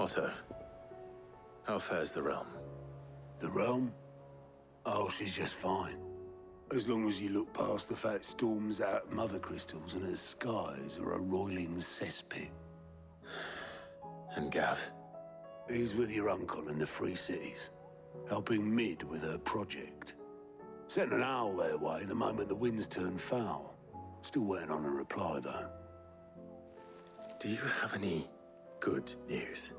Otto, how fares the realm? The realm? Oh, she's just fine. As long as you look past the fat storms out mother crystals and her skies are a roiling cesspit. And Gav? He's with your uncle in the Free Cities, helping Mid with her project. Sent an owl their way the moment the winds turned foul. Still waiting on a reply, though. Do you have any good news?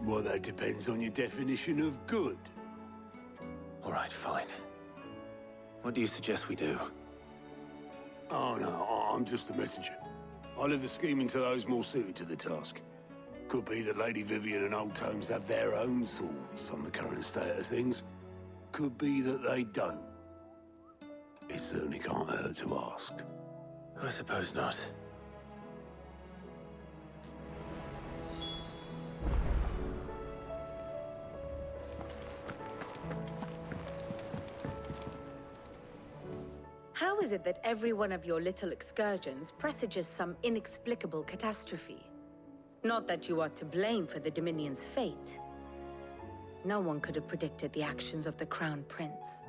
Well, that depends on your definition of good. All right, fine. What do you suggest we do? Oh, no, I'm just a messenger. I leave the scheming to those more suited to the task. Could be that Lady Vivian and Old Tomes have their own thoughts on the current state of things. Could be that they don't. It certainly can't hurt to ask. I suppose not. How is it that every one of your little excursions presages some inexplicable catastrophe? Not that you are to blame for the Dominion's fate. No one could have predicted the actions of the Crown Prince.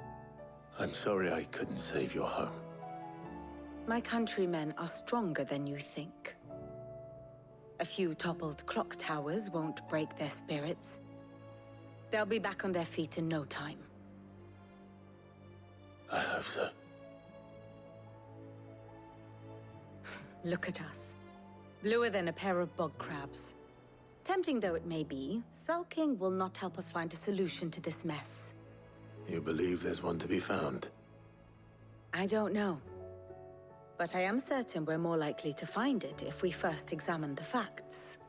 I'm sorry I couldn't save your home. My countrymen are stronger than you think. A few toppled clock towers won't break their spirits. They'll be back on their feet in no time. I hope so. Look at us. Bluer than a pair of bog crabs. Tempting though it may be, sulking will not help us find a solution to this mess. You believe there's one to be found? I don't know. But I am certain we're more likely to find it if we first examine the facts.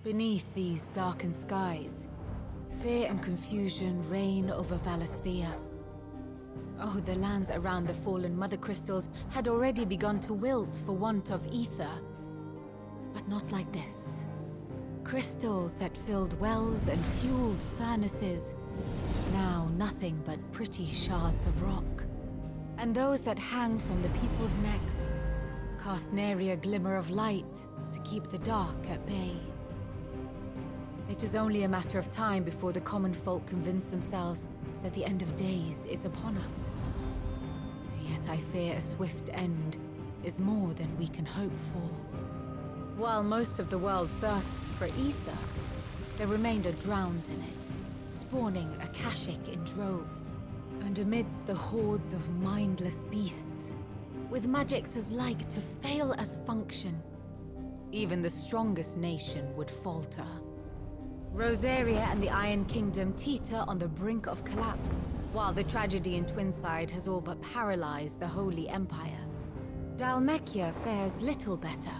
Beneath these darkened skies, fear and confusion reign over Valisthea. Oh, the lands around the fallen mother crystals had already begun to wilt for want of ether. But not like this. Crystals that filled wells and fueled furnaces, now nothing but pretty shards of rock. And those that hang from the people's necks cast nary a glimmer of light to keep the dark at bay. It is only a matter of time before the common folk convince themselves that the end of days is upon us. Yet I fear a swift end is more than we can hope for. While most of the world thirsts for ether, the remainder drowns in it, spawning Akashic in droves. And amidst the hordes of mindless beasts, with magics as like to fail as function, even the strongest nation would falter. Rosaria and the Iron Kingdom teeter on the brink of collapse, while the tragedy in Twinside has all but paralyzed the Holy Empire. Dalmekia fares little better.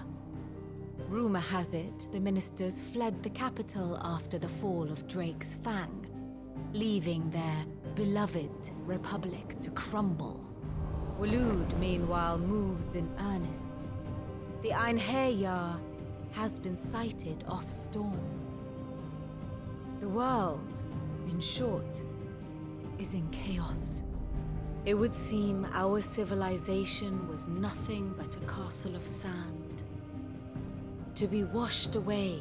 Rumor has it the ministers fled the capital after the fall of Drake's Fang, leaving their beloved republic to crumble. Waloed, meanwhile, moves in earnest. The Einherjar has been sighted off-storm. The world, in short, is in chaos. It would seem our civilization was nothing but a castle of sand, to be washed away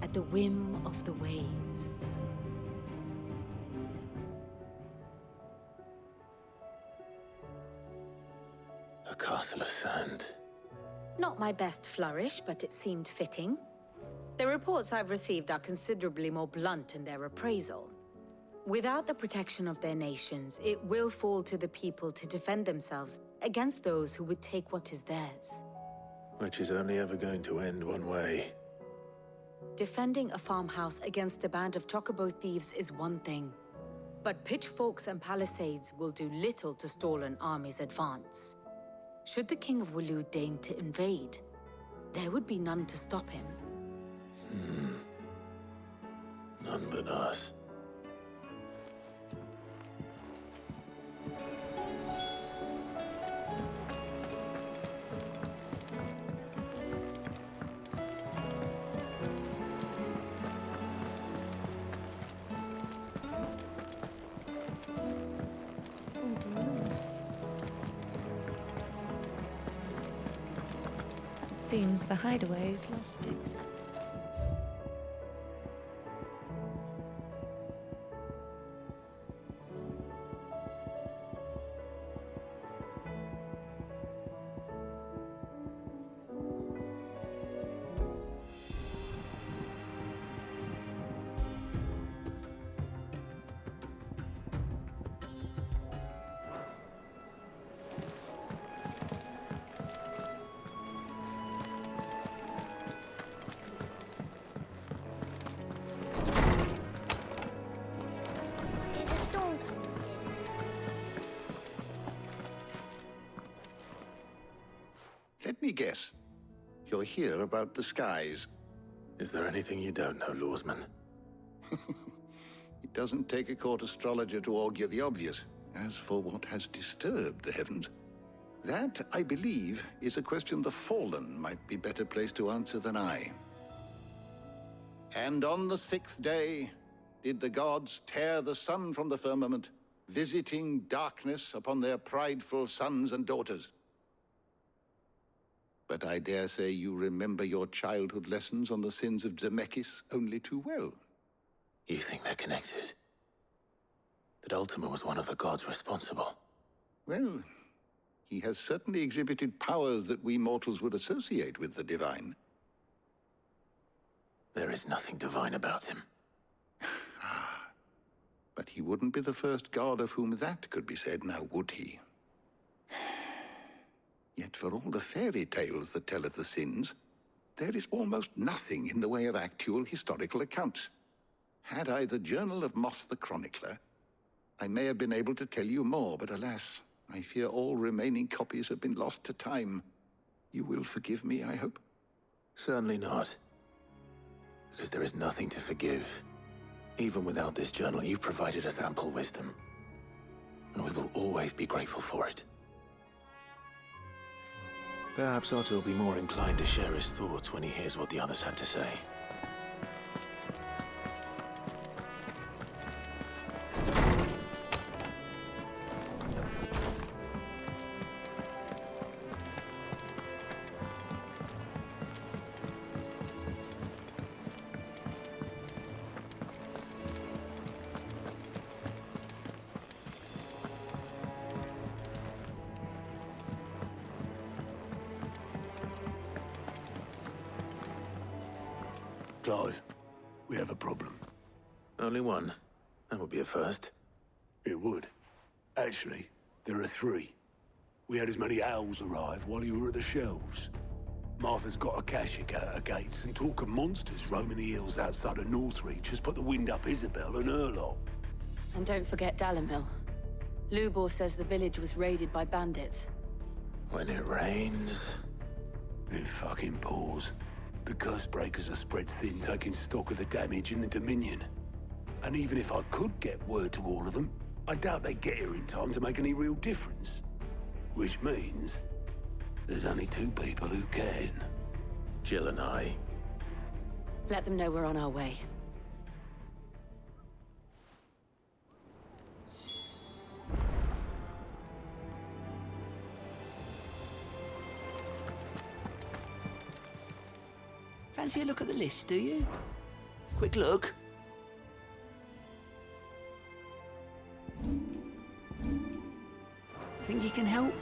at the whim of the waves. A castle of sand. Not my best flourish, but it seemed fitting. The reports I've received are considerably more blunt in their appraisal. Without the protection of their nations, it will fall to the people to defend themselves against those who would take what is theirs. Which is only ever going to end one way. Defending a farmhouse against a band of chocobo thieves is one thing, but pitchforks and palisades will do little to stall an army's advance. Should the King of Waloed deign to invade, there would be none to stop him. None but us. Seems the hideaway has lost its... There's a storm coming soon. Let me guess. You're here about the skies. Is there anything you don't know, Lawsman? It doesn't take a court astrologer to augur the obvious. As for what has disturbed the heavens, that, I believe, is a question the Fallen might be better placed to answer than I. And on the 6th day did the gods tear the sun from the firmament, visiting darkness upon their prideful sons and daughters. But I dare say you remember your childhood lessons on the sins of Zemeckis only too well. You think they're connected? That Ultima was one of the gods responsible? Well, he has certainly exhibited powers that we mortals would associate with the divine. There is nothing divine about him. But he wouldn't be the first god of whom that could be said, now would he? Yet for all the fairy tales that tell of the sins, there is almost nothing in the way of actual historical accounts. Had I the Journal of Moss the Chronicler, I may have been able to tell you more, but alas, I fear all remaining copies have been lost to time. You will forgive me, I hope? Certainly not. Because there is nothing to forgive. Even without this journal, you've provided us ample wisdom. And we will always be grateful for it. Perhaps Otto will be more inclined to share his thoughts when he hears what the others had to say. Clive, we have a problem. Only one. That would be a first. It would. Actually, there are 3. We had as many owls arrive while you were at the shelves. Martha's got a Akashic out her gates, and talk of monsters roaming the hills outside of Northreach has put the wind up Isabel and her lot. And don't forget Dalimil. Lubor says the village was raided by bandits. When it rains... It fucking pours. The curse breakers are spread thin, taking stock of the damage in the Dominion. And even if I could get word to all of them, I doubt they'd get here in time to make any real difference. Which means there's only 2 people who can. Jill and I. Let them know we're on our way. Fancy a look at the list, do you? Quick look. Think you can help?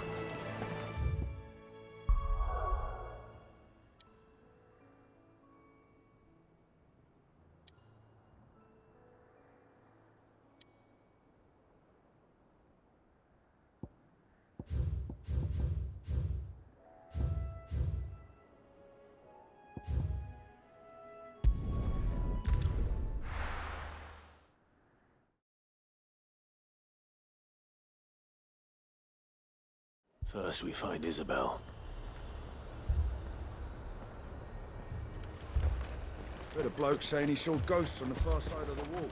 First we find Isabel. Heard a bloke saying he saw ghosts on the far side of the wall.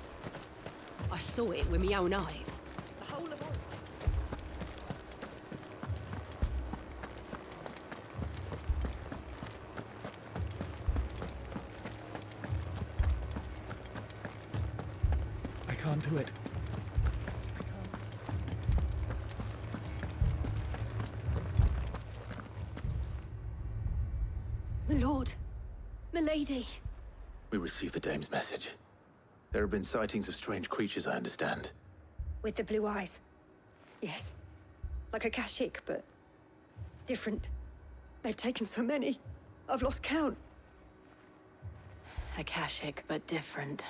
I saw it with my own eyes. The whole of all. I can't do it. lady. We received the dame's message. There have been sightings of strange creatures, I understand. With the blue eyes. Yes. Like a Kashik, but different. They've taken so many. I've lost count. Akashic, but different.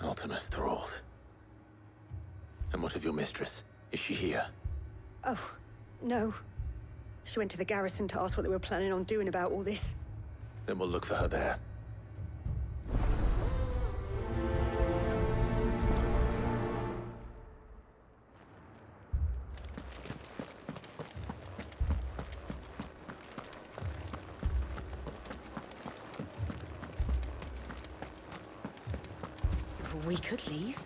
Ultimus thralls. And what of your mistress? Is she here? Oh, no. She went to the garrison to ask what they were planning on doing about all this. Then we'll look for her there. We could leave.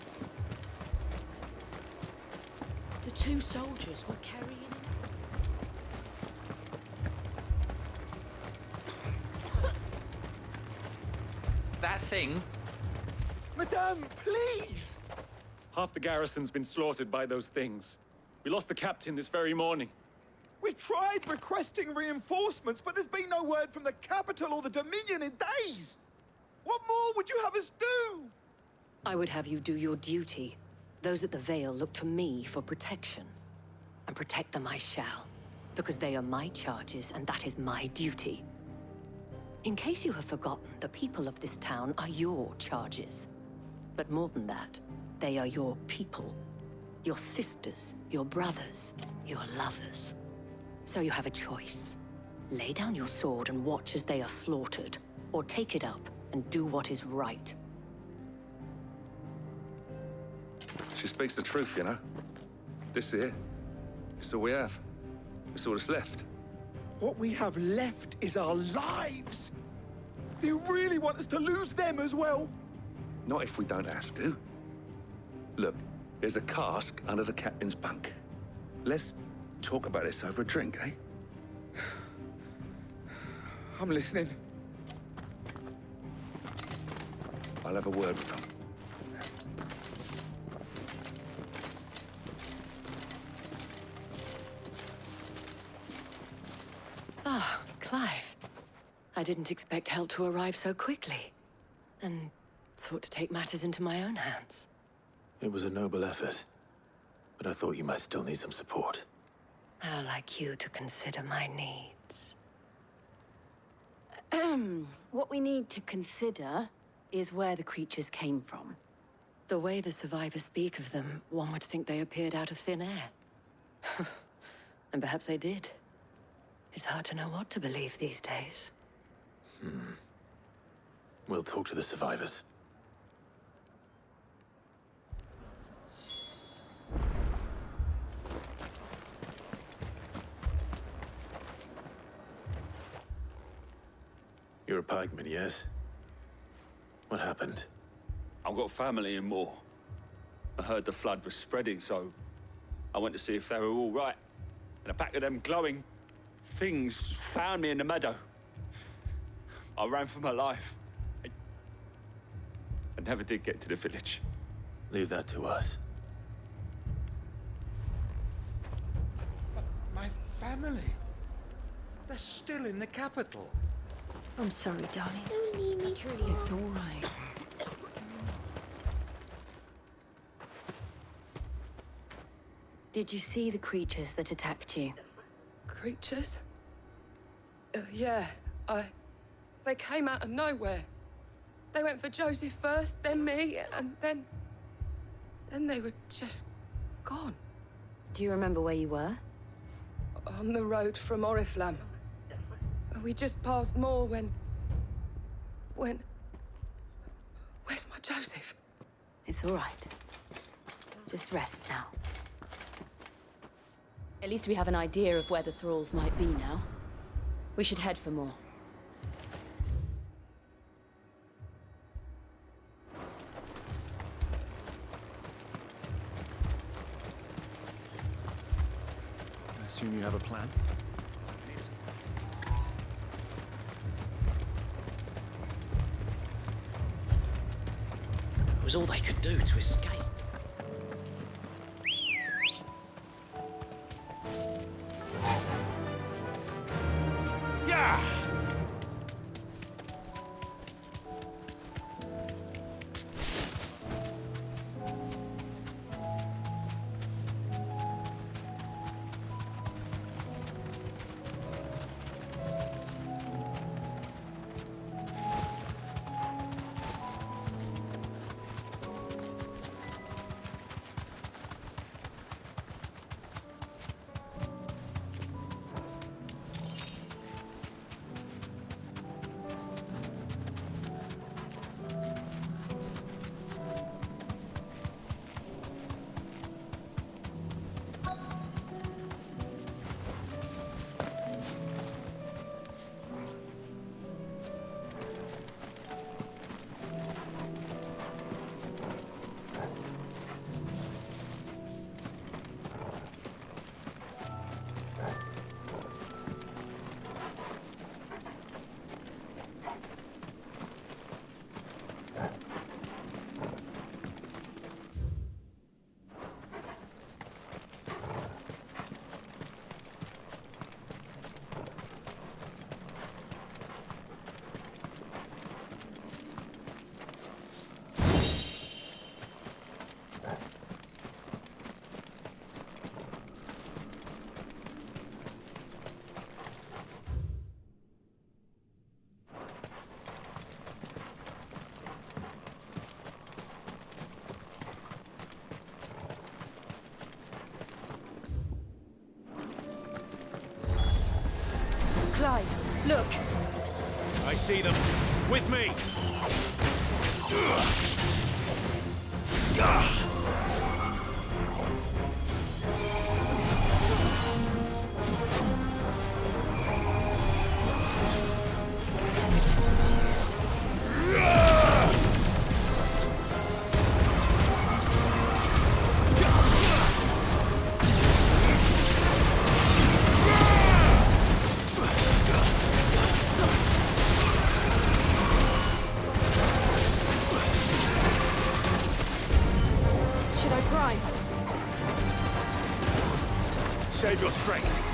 The two soldiers were carrying him. That thing? Madame, please! Half the garrison's been slaughtered by those things. We lost the captain this very morning. We've tried requesting reinforcements, but there's been no word from the capital or the Dominion in days! What more would you have us do? I would have you do your duty. Those at the Vale look to me for protection. And protect them I shall. Because they are my charges, and that is my duty. In case you have forgotten, the people of this town are your charges. But more than that, they are your people. Your sisters, your brothers, your lovers. So you have a choice. Lay down your sword and watch as they are slaughtered, or take it up and do what is right. She speaks the truth, you know. This here, it's all we have. It's all that's left. What we have left is our lives! Do you really want us to lose them as well? Not if we don't have to. Look, there's a cask under the captain's bunk. Let's talk about this over a drink, eh? I'm listening. I'll have a word with him. Ah, Clive. I didn't expect help to arrive so quickly. And sought to take matters into my own hands. It was a noble effort, but I thought you might still need some support. How like you to consider my needs. What we need to consider is where the creatures came from. The way the survivors speak of them, one would think they appeared out of thin air. And perhaps they did. It's hard to know what to believe these days. We'll talk to the survivors. You're a pikeman, yes? What happened? I've got family in Moor. I heard the flood was spreading, so I went to see if they were all right. And a pack of them glowing things found me in the meadow. I ran for my life. I never did get to the village. Leave that to us. But my family, they're still in the capital. I'm sorry, darling. Don't leave me, Tree. It's all right. Did you see the creatures that attacked you? Creatures? Yeah, They came out of nowhere. They went for Joseph first, then me, and then they were just gone. Do you remember where you were? On the road from Oriflamme. We just passed Moor when... Where's my Joseph? It's all right. Just rest now. At least we have an idea of where the thralls might be now. We should head for more. I assume you have a plan? It was all they could do to escape. see them. With me! Save your strength.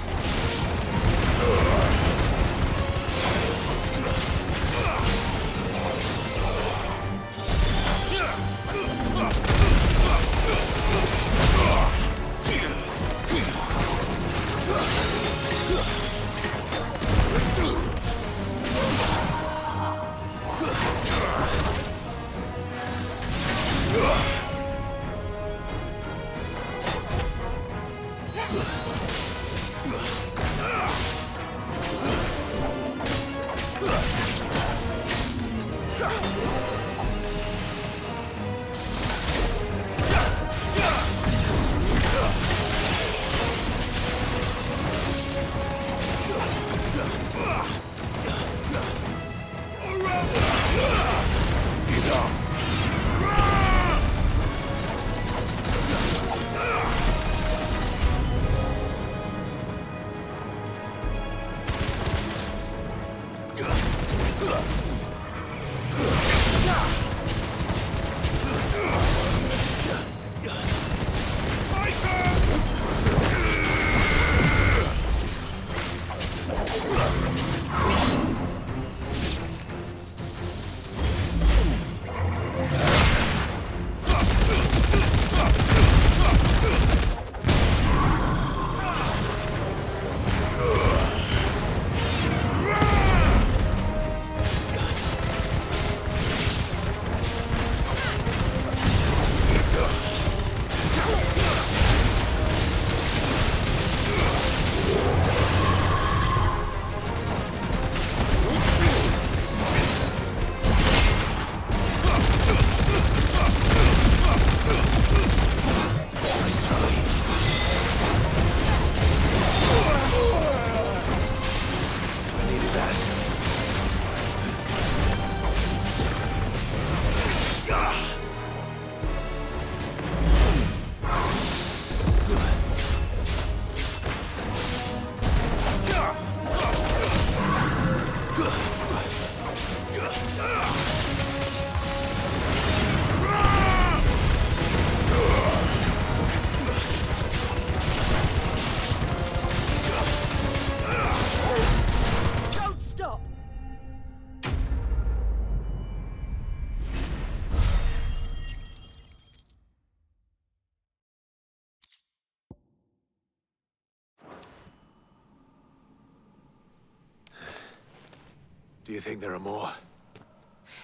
Do you think there are more?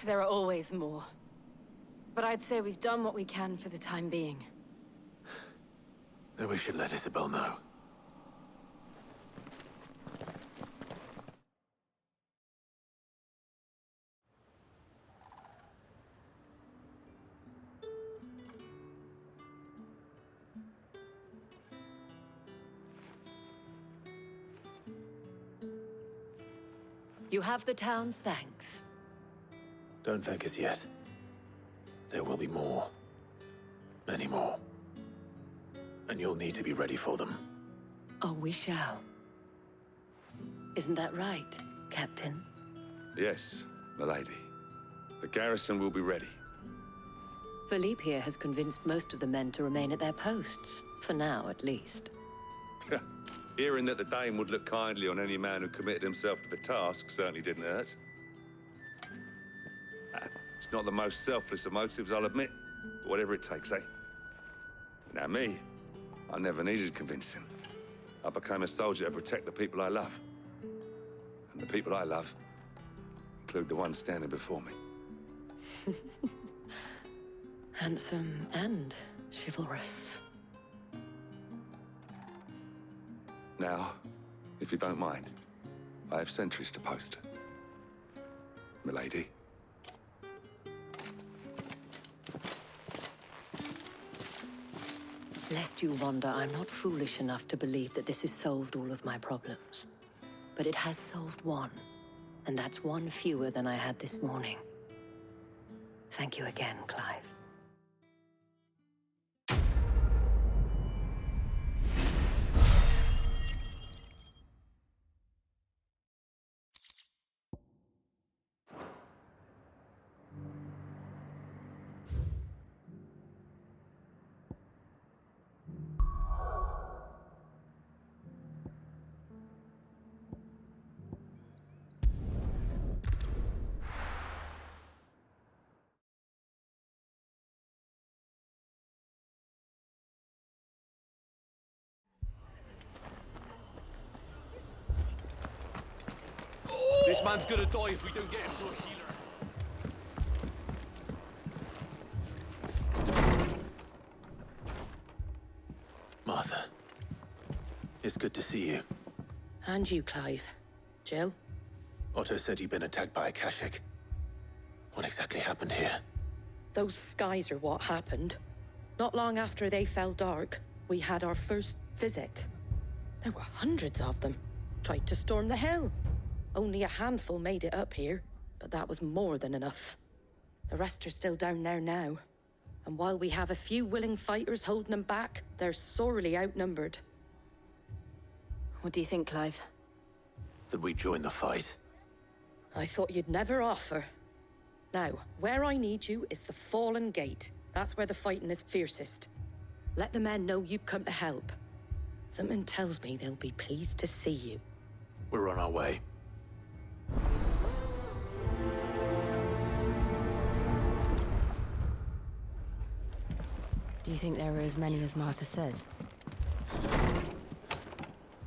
There are always more. But I'd say we've done what we can for the time being. Then we should let Isabel know. You have the town's thanks. Don't thank us yet. There will be more. Many more. And you'll need to be ready for them. Oh, we shall. Isn't that right, Captain? Yes, milady. The garrison will be ready. Philippe here has convinced most of the men to remain at their posts. For now, at least. Hearing that the Dame would look kindly on any man who committed himself to the task certainly didn't hurt. It's not the most selfless of motives, I'll admit. But whatever it takes, eh? Now me, I never needed convincing. I became a soldier to protect the people I love. And the people I love include the one standing before me. Handsome and chivalrous. Now, if you don't mind, I have sentries to post. milady. Lest you wonder, I'm not foolish enough to believe that this has solved all of my problems. But it has solved one, and that's one fewer than I had this morning. Thank you again, Clive. This man's gonna die if we don't get him to a healer. Martha, it's good to see you. And you, Clive. Jill? Otto said you'd been attacked by a Kashik. What exactly happened here? Those skies are what happened. Not long after they fell dark, we had our first visit. There were hundreds of them. Tried to storm the hill. Only a handful made it up here, but that was more than enough. The rest are still down there now. And while we have a few willing fighters holding them back, they're sorely outnumbered. What do you think, Clive? That we join the fight. I thought you'd never offer. Now, where I need you is the Fallen Gate. That's where the fighting is fiercest. Let the men know you've come to help. Something tells me they'll be pleased to see you. We're on our way. Do you think there are as many as Martha says?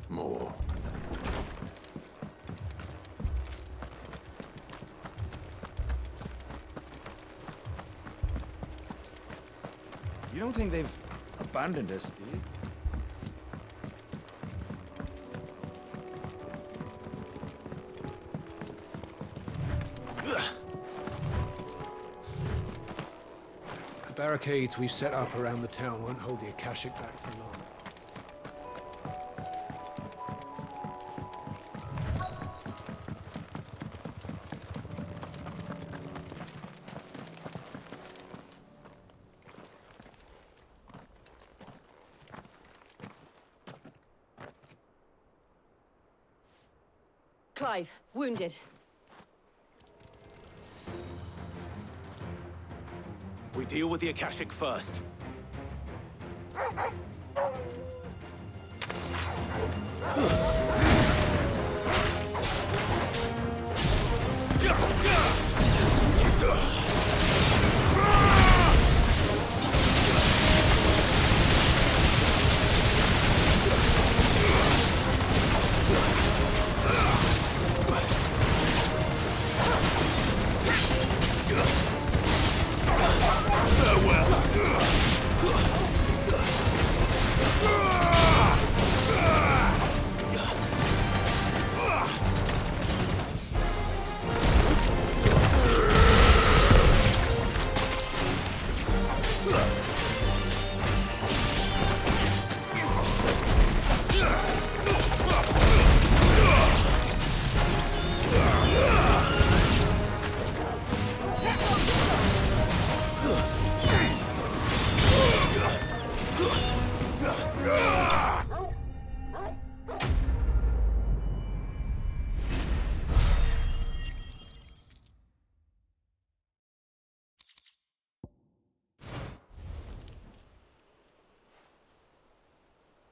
More. You don't think they've abandoned us, do you? The barricades we've set up around the town won't hold the Akashic back for long. Clive, wounded. We deal with the Akashic first.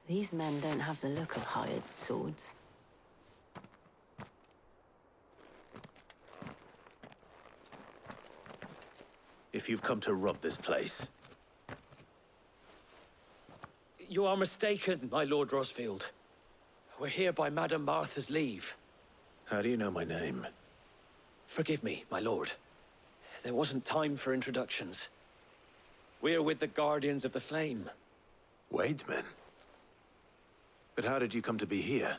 These men don't have the look of hired swords. If you've come to rob this place... You are mistaken, my Lord Rosfield. We're here by Madame Martha's leave. How do you know my name? Forgive me, my lord. There wasn't time for introductions. We're with the Guardians of the Flame. Wade's men? But how did you come to be here?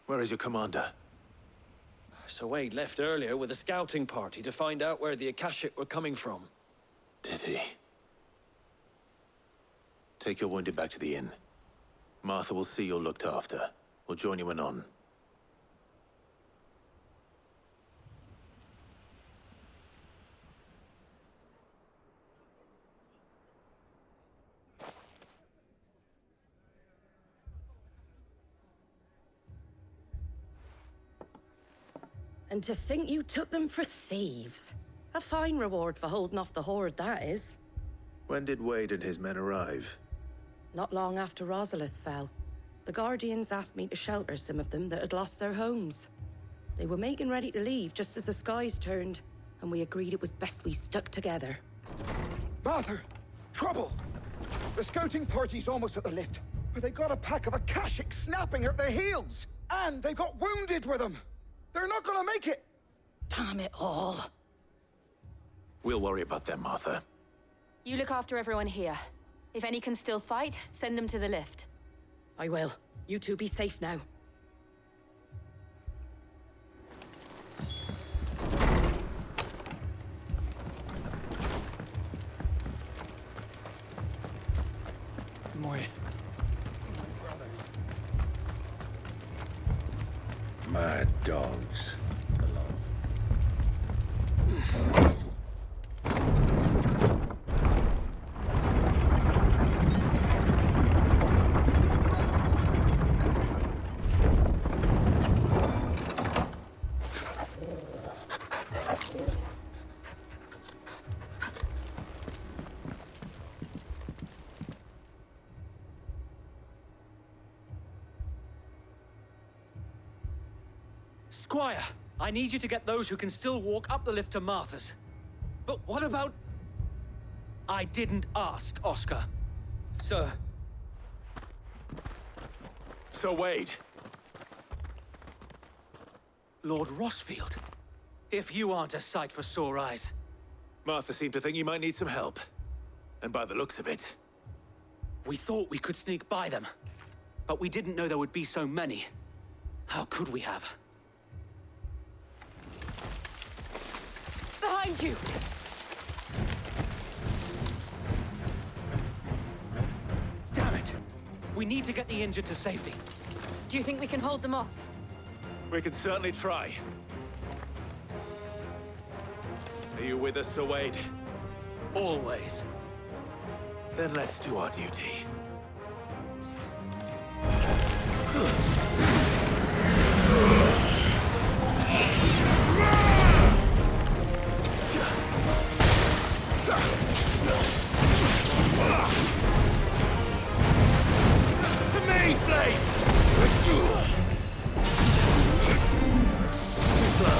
Where is your commander? So Wade left earlier with a scouting party to find out where the Akashic were coming from. Did he? Take your wounded back to the inn. Martha will see you're looked after. We'll join you anon. And to think you took them for thieves. A fine reward for holding off the horde, that is. When did Wade and his men arrive? Not long after Rosalith fell. The Guardians asked me to shelter some of them that had lost their homes. They were making ready to leave just as the skies turned, and we agreed it was best we stuck together. Martha! Trouble! The scouting party's almost at the lift, but they got a pack of Akashic snapping at their heels! And they've got wounded with them! They're not gonna make it! Damn it all. We'll worry about them, Martha. You look after everyone here. If any can still fight, send them to the lift. I will. You two be safe now. My brothers. Mad dogs. Squire, I need you to get those who can still walk up the lift to Martha's. But what about... I didn't ask, Oscar. Sir. Sir Wade. Lord Rossfield. If you aren't a sight for sore eyes. Martha seemed to think you might need some help. And by the looks of it... We thought we could sneak by them. But we didn't know there would be so many. How could we have? Behind you! Damn it! We need to get the injured to safety. Do you think we can hold them off? We can certainly try. Are you with us, Sir Wade? Always. Then let's do our duty. To me, flames! Too slow.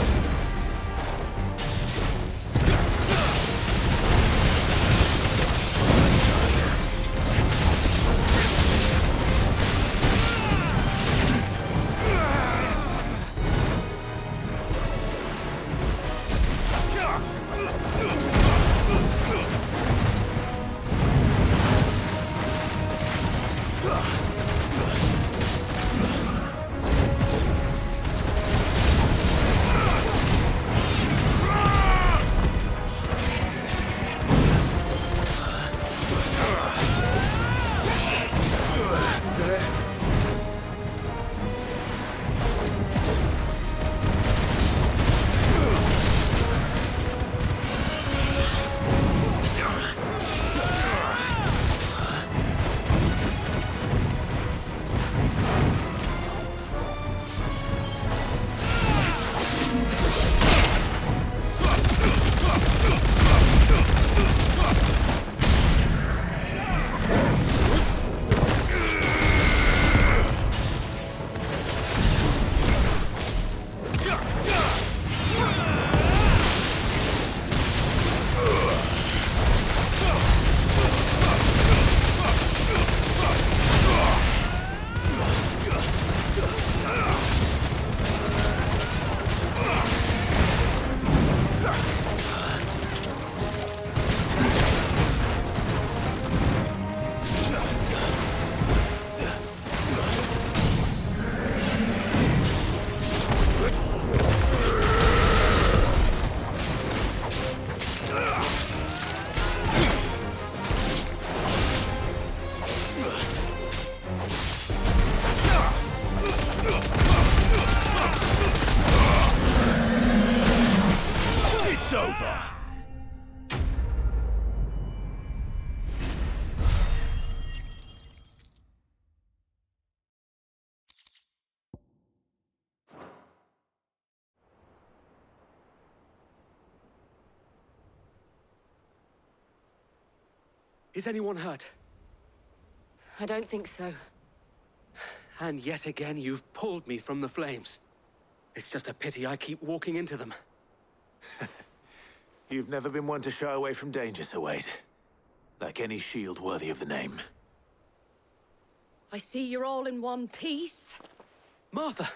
Is anyone hurt? I don't think so. And yet again, you've pulled me from the flames. It's just a pity I keep walking into them. You've never been one to shy away from danger, Sir Wade. Like any shield worthy of the name. I see you're all in one piece. Martha!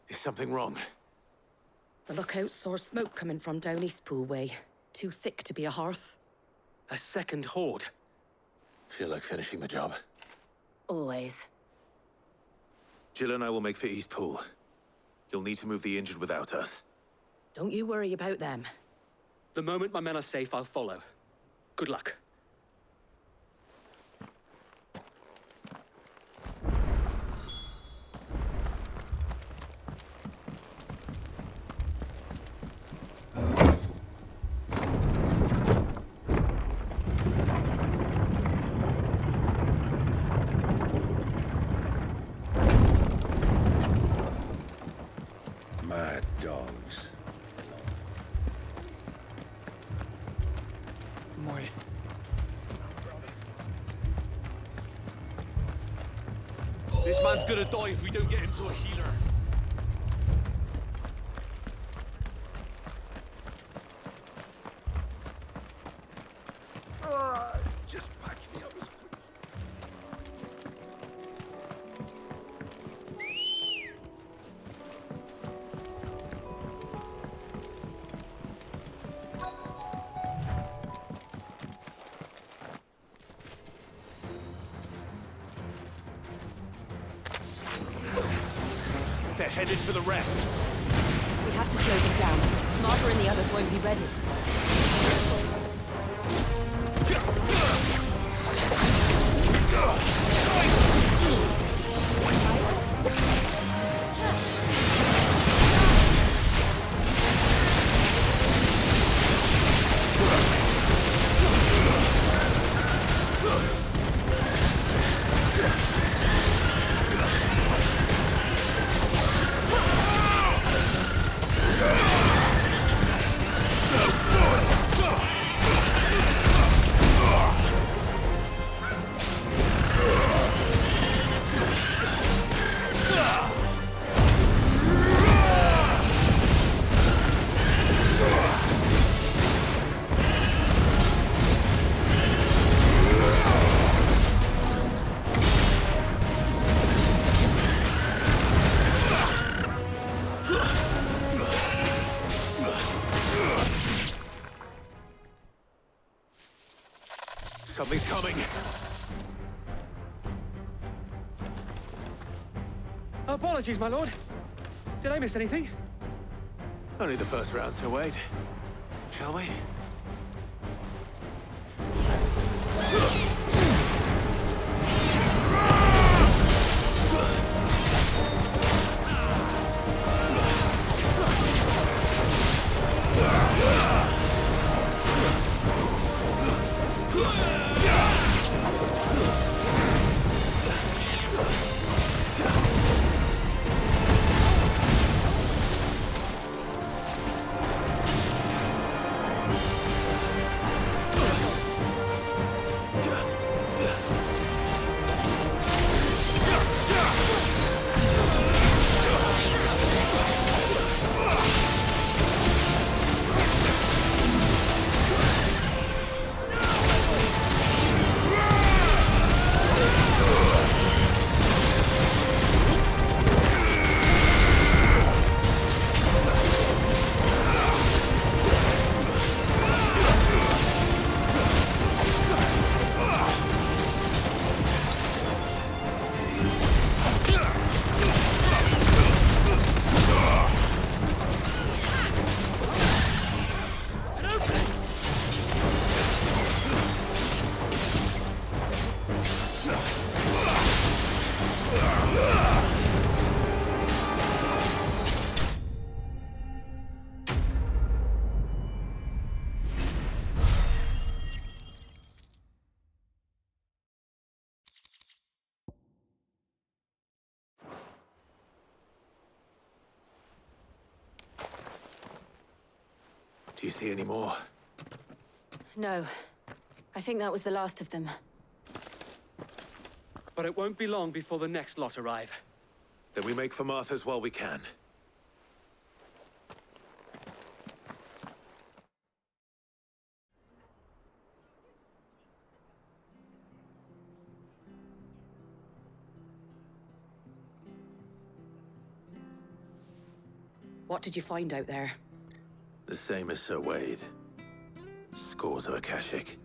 Is something wrong? The lookout saw smoke coming from down Eastpool way. Too thick to be a hearth. A second horde. Feel like finishing the job? Always. Jill and I will make for Eastpool. You'll need to move the injured without us. Don't you worry about them. The moment my men are safe, I'll follow. Good luck. Mad dogs. My... This man's gonna die if we don't get him to a healer. Just patch me up as quick. They're headed for the rest. We have to slow them down. Martha and the others won't be ready. Something's coming. Apologies, my lord. Did I miss anything? Only the first round, Sir Wade. Shall we? Do you see any more? No. I think that was the last of them. But it won't be long before the next lot arrive. Then we make for Martha's while we can. What did you find out there? The same as Sir Wade. Scores of Akashic.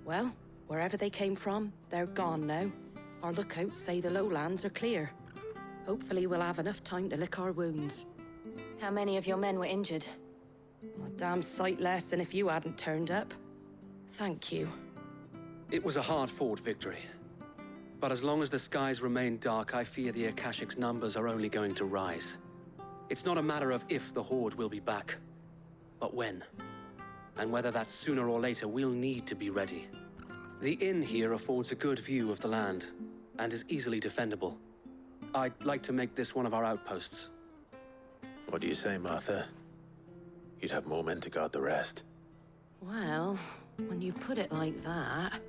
Well, wherever they came from, they're gone now. Our lookouts say the lowlands are clear. Hopefully we'll have enough time to lick our wounds. How many of your men were injured? A damn sight less than if you hadn't turned up. Thank you. It was a hard-fought victory. But as long as the skies remain dark, I fear the Akashic's numbers are only going to rise. It's not a matter of if the Horde will be back, but when. And whether that's sooner or later, we'll need to be ready. The inn here affords a good view of the land, and is easily defendable. I'd like to make this one of our outposts. What do you say, Martha? You'd have more men to guard the rest. Well, when you put it like that,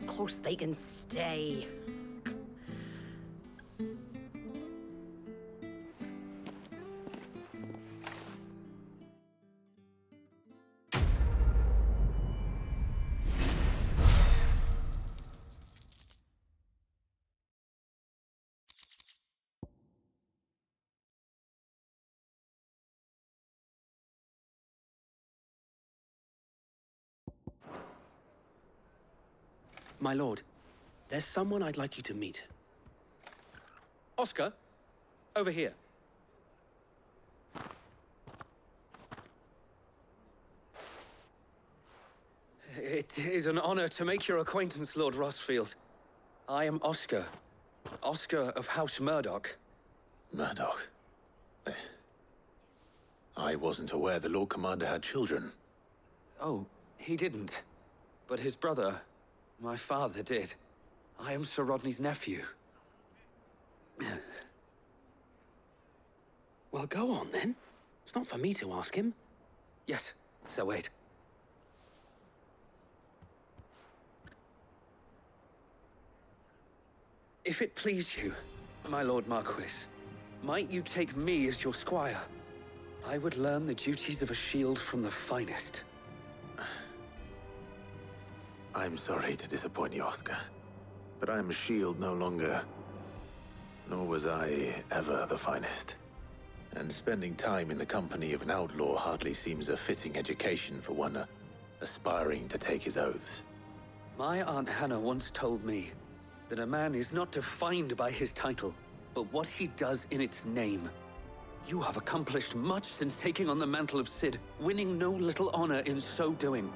of course they can stay. My lord, there's someone I'd like you to meet. Oscar, over here. It is an honor to make your acquaintance, Lord Rossfield. I am Oscar. Oscar of House Murdoch. Murdoch? I wasn't aware the Lord Commander had children. Oh, he didn't. But his brother, my father, did. I am Sir Rodney's nephew. Well, go on, then. It's not for me to ask him. Yes, Sir Wade. If it please you, my Lord Marquis, might you take me as your squire? I would learn the duties of a shield from the finest. I'm sorry to disappoint you, Oscar, but I'm a shield no longer. Nor was I ever the finest. And spending time in the company of an outlaw hardly seems a fitting education for one aspiring to take his oaths. My Aunt Hannah once told me that a man is not defined by his title, but what he does in its name. You have accomplished much since taking on the mantle of Cid, winning no little honor in so doing.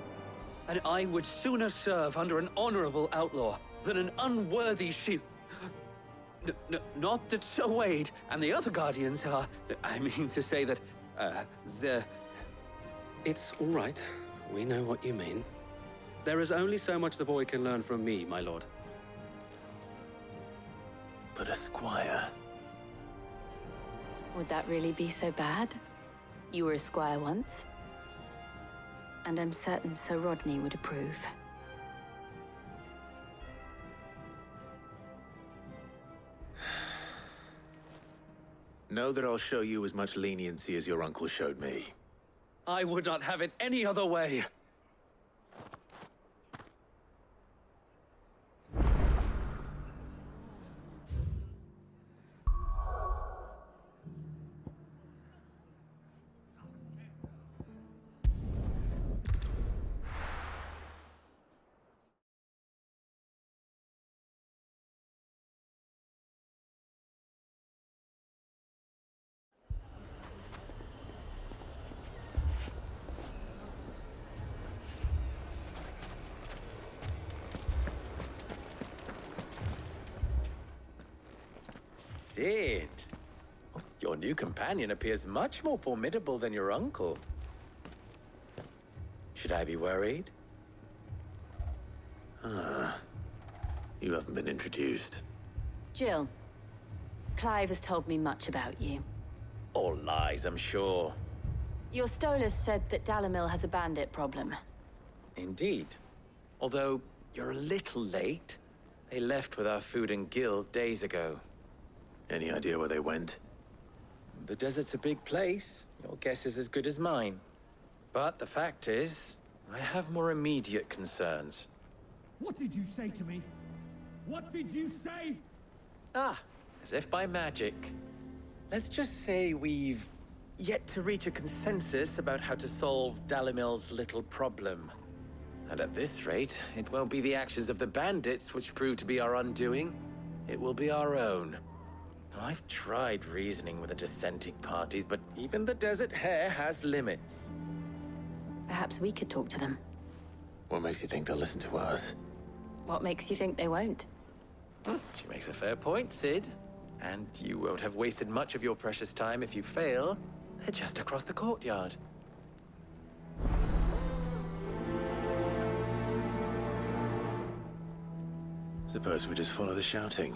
And I would sooner serve under an honorable outlaw than an unworthy shield. Not that Sir Wade and the other Guardians are... I mean to say that, they're... It's all right. We know what you mean. There is only so much the boy can learn from me, my lord. But a squire... Would that really be so bad? You were a squire once. And I'm certain Sir Rodney would approve. Know that I'll show you as much leniency as your uncle showed me. I would not have it any other way. Cid, your new companion appears much more formidable than your uncle. Should I be worried? Ah, you haven't been introduced. Jill, Clive has told me much about you. All lies, I'm sure. Your Stolas said that Dalamil has a bandit problem. Indeed. Although, you're a little late. They left with our food and guild days ago. Any idea where they went? The desert's a big place. Your guess is as good as mine. But the fact is, I have more immediate concerns. What did you say to me? What did you say? Ah, as if by magic. Let's just say we've yet to reach a consensus about how to solve Dalimil's little problem. And at this rate, it won't be the actions of the bandits which prove to be our undoing. It will be our own. I've tried reasoning with the dissenting parties, but even the Desert Hare has limits. Perhaps we could talk to them. What makes you think they'll listen to us? What makes you think they won't? She makes a fair point, Sid. And you won't have wasted much of your precious time if you fail. They're just across the courtyard. Suppose we just follow the shouting.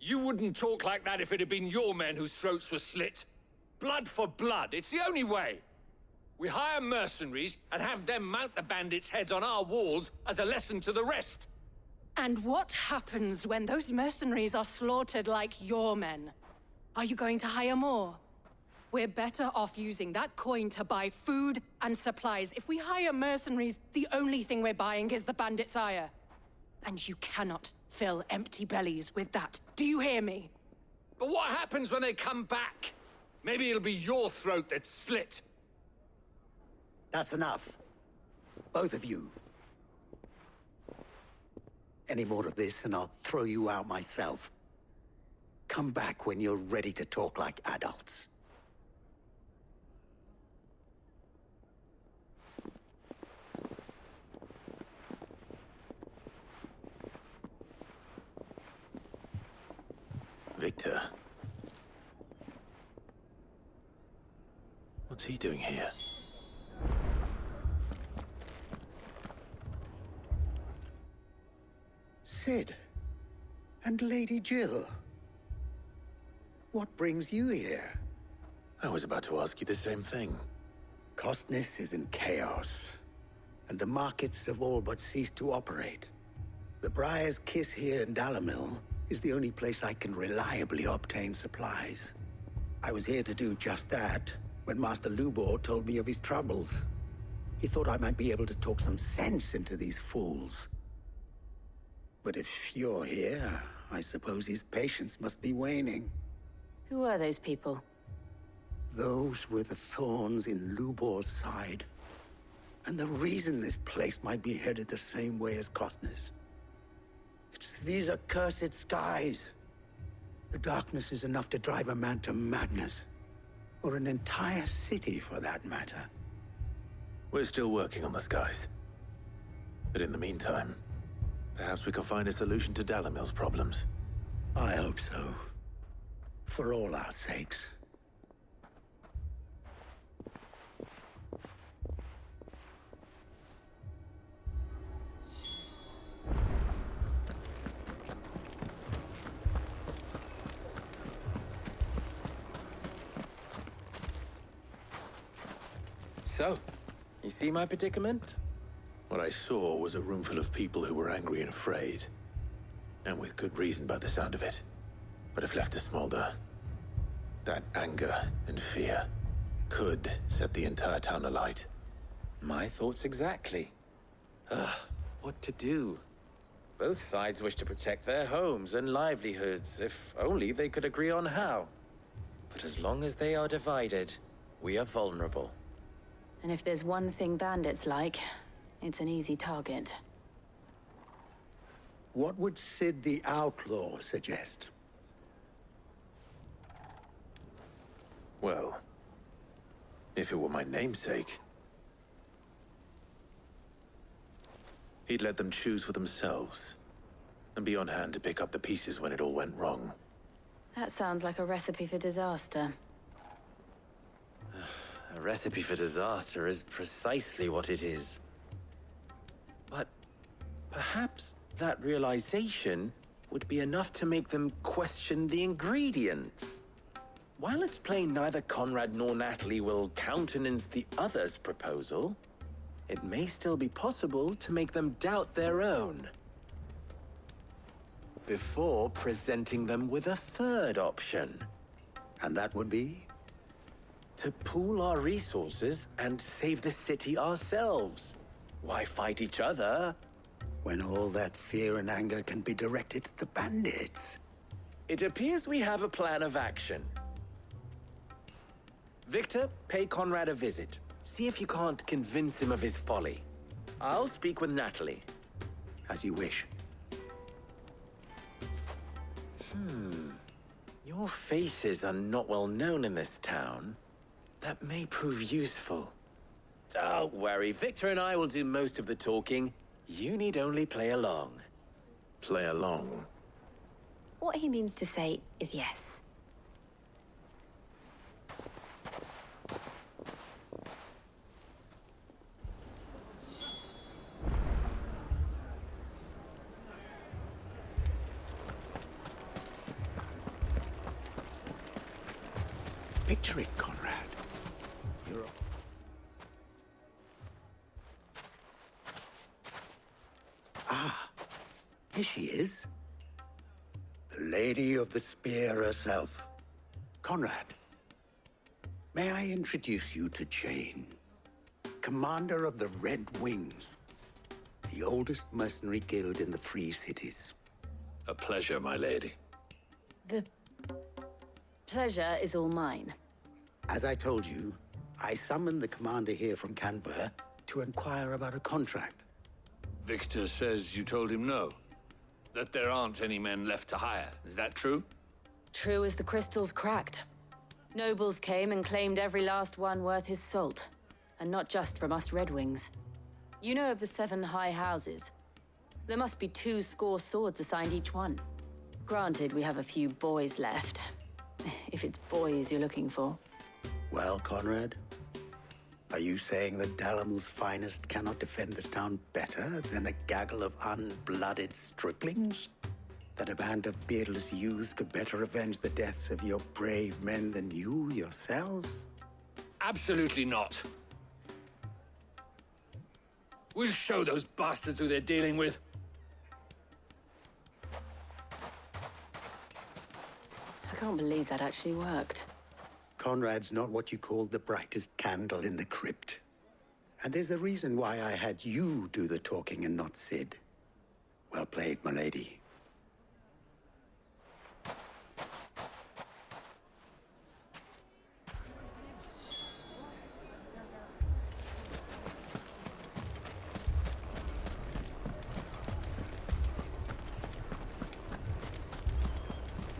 You wouldn't talk like that if it had been your men whose throats were slit. Blood for blood, it's the only way. We hire mercenaries and have them mount the bandits' heads on our walls as a lesson to the rest. And what happens when those mercenaries are slaughtered like your men? Are you going to hire more? We're better off using that coin to buy food and supplies. If we hire mercenaries, the only thing we're buying is the bandits' ire. And you cannot fill empty bellies with that. Do you hear me? But what happens when they come back? Maybe it'll be your throat that's slit. That's enough. Both of you. Any more of this and I'll throw you out myself. Come back when you're ready to talk like adults. Victor. What's he doing here? Sid. And Lady Jill. What brings you here? I was about to ask you the same thing. Costness is in chaos, and the markets have all but ceased to operate. The Briar's Kiss here in Dalimil is the only place I can reliably obtain supplies. I was here to do just that when Master Lubor told me of his troubles. He thought I might be able to talk some sense into these fools. But if you're here, I suppose his patience must be waning. Who are those people? Those were the thorns in Lubor's side. And the reason this place might be headed the same way as Costness. It's these accursed skies. The darkness is enough to drive a man to madness. Or an entire city, for that matter. We're still working on the skies. But in the meantime, perhaps we can find a solution to Dalimil's problems. I hope so. For all our sakes. So, you see my predicament? What I saw was a room full of people who were angry and afraid. And with good reason by the sound of it. But if left to smolder, that anger and fear could set the entire town alight. My thoughts exactly. What to do? Both sides wish to protect their homes and livelihoods, if only they could agree on how. But as long as they are divided, we are vulnerable. And if there's one thing bandits like, it's an easy target. What would Sid the Outlaw suggest? Well, if it were my namesake, he'd let them choose for themselves, and be on hand to pick up the pieces when it all went wrong. That sounds like a recipe for disaster. A recipe for disaster is precisely what it is. But Perhaps that realization would be enough to make them question the ingredients. While it's plain neither Conrad nor Natalie will countenance the other's proposal, it may still be possible to make them doubt their own before presenting them with a third option. And that would be? To pool our resources and save the city ourselves. Why fight each other when all that fear and anger can be directed at the bandits? It appears we have a plan of action. Victor, pay Conrad a visit. See if you can't convince him of his folly. I'll speak with Natalie. As you wish. Your faces are not well known in this town. That may prove useful. Don't worry, Victor and I will do most of the talking. You need only play along. Play along? What he means to say is yes. Picture it, Conrad. You're... Ah, here she is. The Lady of the Spear herself. Conrad, may I introduce you to Jane, commander of the Red Wings, the oldest mercenary guild in the Free Cities. A pleasure, my lady. The pleasure is all mine. As I told you, I summoned the commander here from Canberra to inquire about a contract. Victor says you told him no. That there aren't any men left to hire. Is that true? True as the crystals cracked. Nobles came and claimed every last one worth his salt. And not just from us Red Wings. You know of the 7 high houses. There must be 2 swords assigned each one. Granted, we have a few boys left. If it's boys you're looking for. Well, Conrad, are you saying that Dalamil's finest cannot defend this town better than a gaggle of unblooded striplings? That a band of beardless youths could better avenge the deaths of your brave men than you yourselves? Absolutely not. We'll show those bastards who they're dealing with. I can't believe that actually worked. Conrad's not what you called the brightest candle in the crypt. And there's a reason why I had you do the talking and not Sid. Well played, my lady.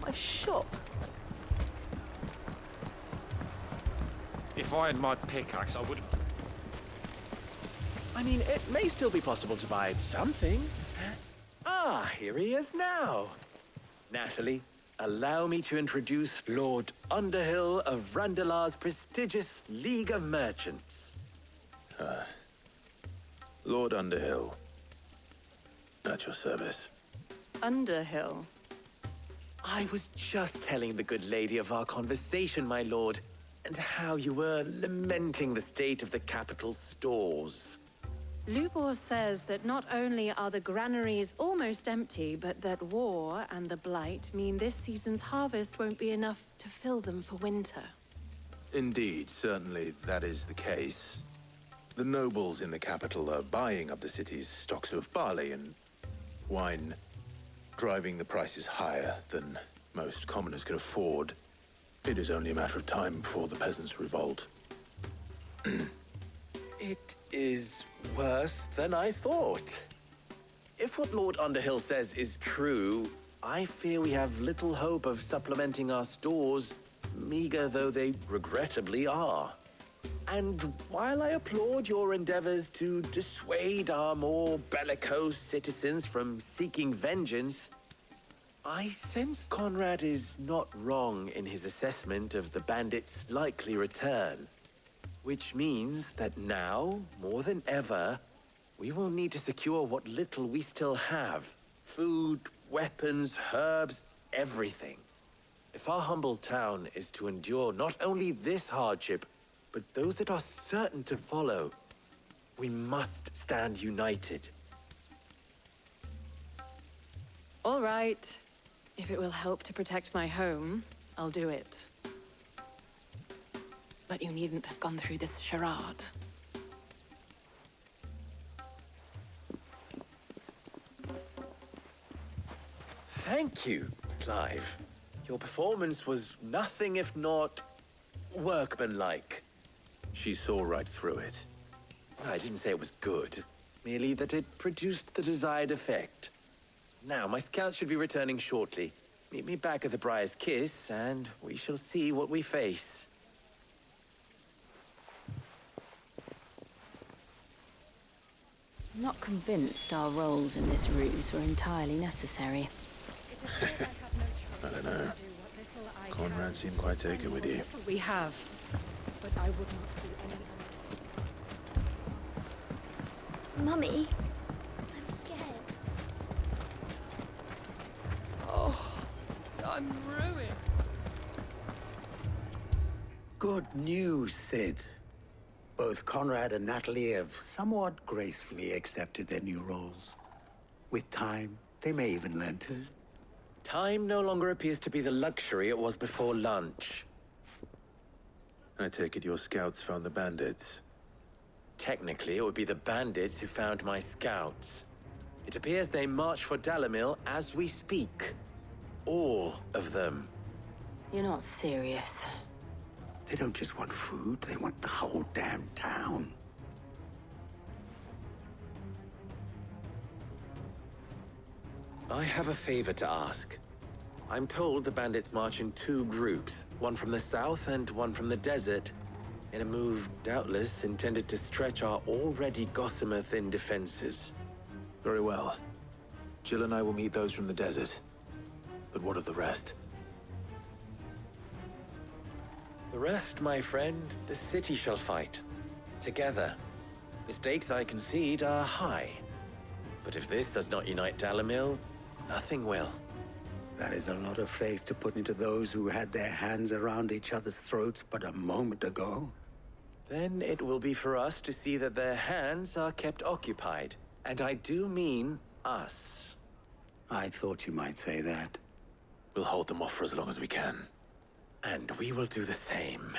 My shop. If I had my pickaxe, I would... I mean, it may still be possible to buy something. Ah, here he is now. Natalie, allow me to introduce Lord Underhill of Randalar's prestigious League of Merchants. Lord Underhill. At your service. Underhill? I was just telling the good lady of our conversation, my lord, and how you were lamenting the state of the capital's stores. Lubor says that not only are the granaries almost empty, but that war and the Blight mean this season's harvest won't be enough to fill them for winter. Indeed, certainly that is the case. The nobles in the capital are buying up the city's stocks of barley and wine, driving the prices higher than most commoners can afford. It is only a matter of time before the peasants revolt. It is worse than I thought. If what Lord Underhill says is true, I fear we have little hope of supplementing our stores, meager though they regrettably are. And while I applaud your endeavors to dissuade our more bellicose citizens from seeking vengeance, I sense Conrad is not wrong in his assessment of the bandits' likely return. Which means that now, more than ever, we will need to secure what little we still have. Food, weapons, herbs, everything. If our humble town is to endure not only this hardship, but those that are certain to follow, we must stand united. All right. If it will help to protect my home, I'll do it. But you needn't have gone through this charade. Thank you, Clive. Your performance was nothing if not workmanlike. She saw right through it. I didn't say it was good, merely that it produced the desired effect. Now, my scouts should be returning shortly. Meet me back at the Briar's Kiss, and we shall see what we face. I'm not convinced our roles in this ruse were entirely necessary. I don't know. Conrad seemed quite taken with you. We have, but I would not see any other. Mummy, I'm scared. Oh, I'm ruined. Good news, Sid. Both Conrad and Natalie have somewhat gracefully accepted their new roles. With time, they may even learn to. Time no longer appears to be the luxury it was before lunch. I take it your scouts found the bandits. Technically, it would be the bandits who found my scouts. It appears they march for Dalimil as we speak. All of them. You're not serious. They don't just want food, they want the whole damn town. I have a favor to ask. I'm told the bandits march in two groups, one from the south and one from the desert, in a move doubtless intended to stretch our already gossamer-thin defenses. Very well. Jill and I will meet those from the desert. But what of the rest? The rest, my friend, the city shall fight. Together. The stakes, I concede, are high. But if this does not unite Dalimil, nothing will. That is a lot of faith to put into those who had their hands around each other's throats but a moment ago. Then it will be for us to see that their hands are kept occupied. And I do mean us. I thought you might say that. We'll hold them off for as long as we can. And we will do the same.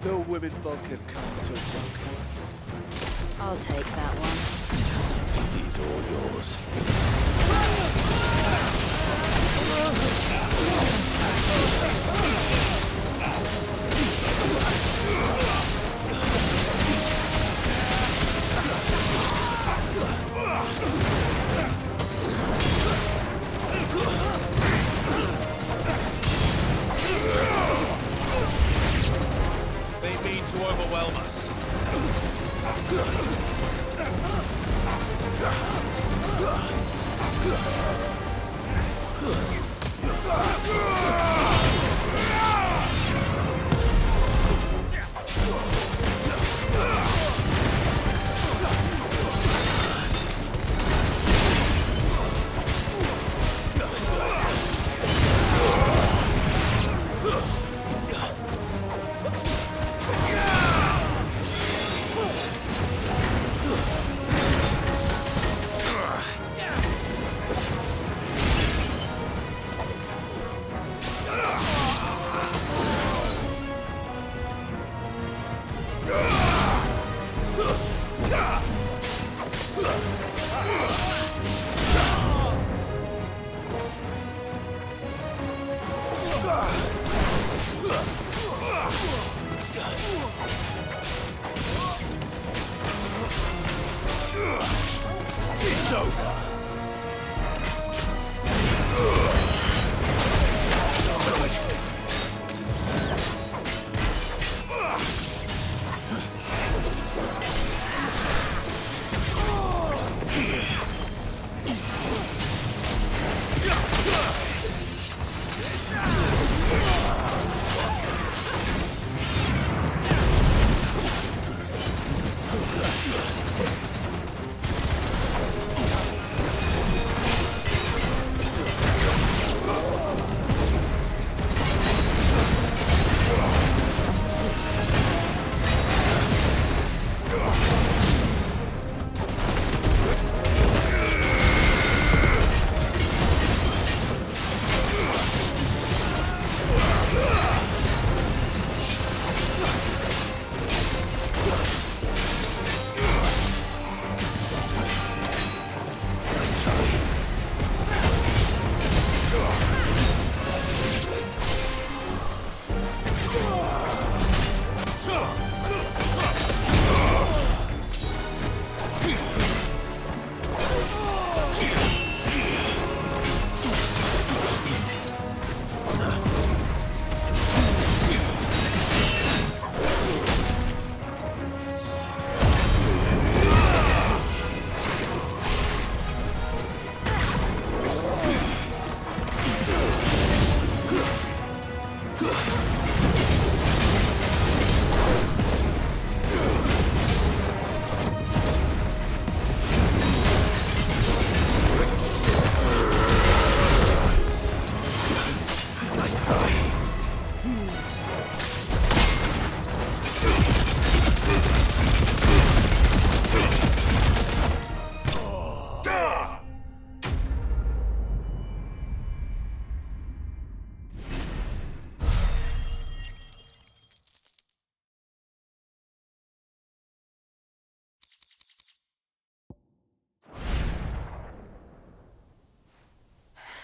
The women folk have come to welcome us. I'll take that one. These are all yours. They mean to overwhelm us. It's over.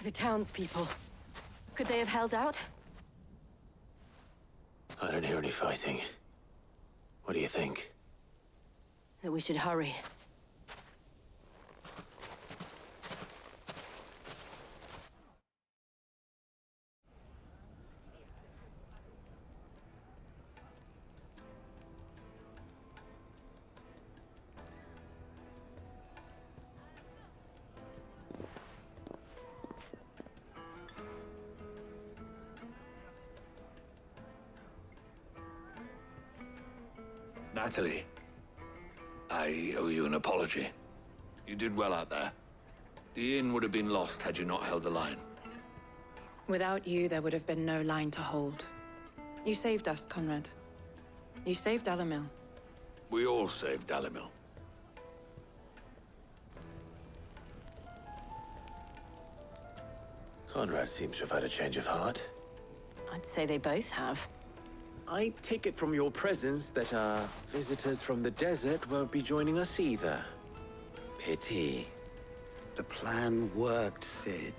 The townspeople. Could they have held out? I don't hear any fighting. What do you think? That we should hurry. Natalie, I owe you an apology. You did well out there. The inn would have been lost had you not held the line. Without you, there would have been no line to hold. You saved us, Conrad. You saved Dalimil. We all saved Dalimil. Conrad seems to have had a change of heart. I'd say they both have. I take it from your presence that our visitors from the desert won't be joining us either. Pity. The plan worked, Sid.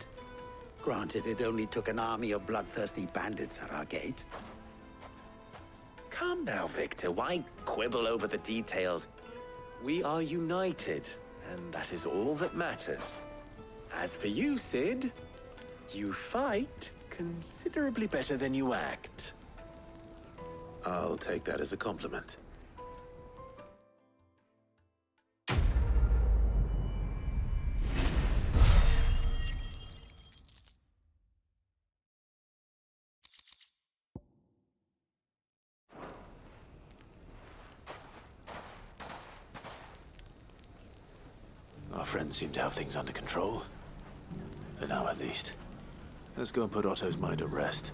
Granted, it only took an army of bloodthirsty bandits at our gate. Calm now, Victor. Why quibble over the details? We are united, and that is all that matters. As for you, Sid, you fight considerably better than you act. I'll take that as a compliment. Our friends seem to have things under control. For now, at least. Let's go and put Otto's mind at rest.